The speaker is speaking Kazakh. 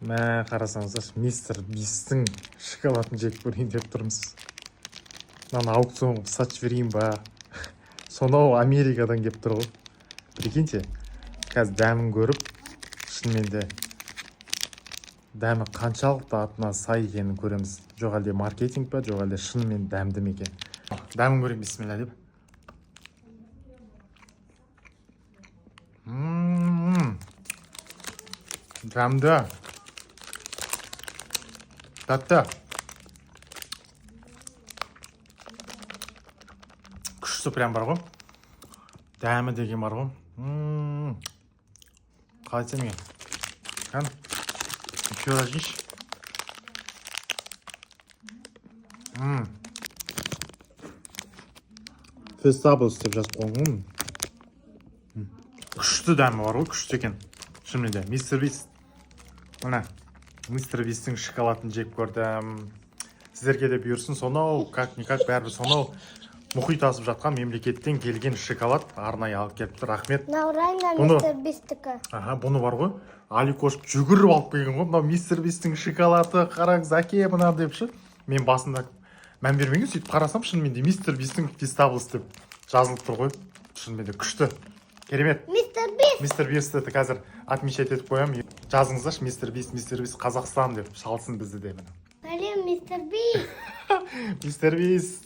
Мә, қарасаңыздар, мистер Бистің шоколадын жеп көрейін деп тұрмыз. Мынаны аукционға сатып жіберейін ба? Сонау Америкадан келіп тұр ғой. Прикиньте, қазір дәмін көріп, шынымен де дәмі қаншалықты атына сай екенін көреміз. Жоқ әлде маркетинг па, жоқ әлде шынымен дәмді ме екен. Дәмін көрейін, бисмилля деп. Дәмді. Тәтті. Күшті прям бар ғой. Дәмі деген бар ғой. Қалай айтсам екен? Қан, еще раз жейші. Фестаблс деп жазып қойған. Күшті дәмі бар ғой, күшті екен. Шынымен де, мистер Бист. Мына, мистер Бистің шоколадын жеп көрдім. Сіздерге де бұйырсын, сонау, как-никак бәрібір сонау мұхит асып жатқан мемлекеттен келген шоколад арнайы алып келіпті. Рахмет. Наурайна мистер Бистікі. Бұны бар ғой. Аликош жүгіріп алып келген ғой. Мынау мистер Бистің шоколады, қараңыз, әке мына деп ше. Мен басында мән бермеген, сөйтіп қарасам, шынымен де мистер Бистің фестаблс деп жазылып тұр ғой. Шынымен де күшті. Керемет. Мистер Бист. Мистер Бистті қазір отмечать етіп қоямын. Жазыңыздаршы, мистер Бист Қазақстан деп шалсын бізді де. Әлем мистер Бист. Мистер Бист.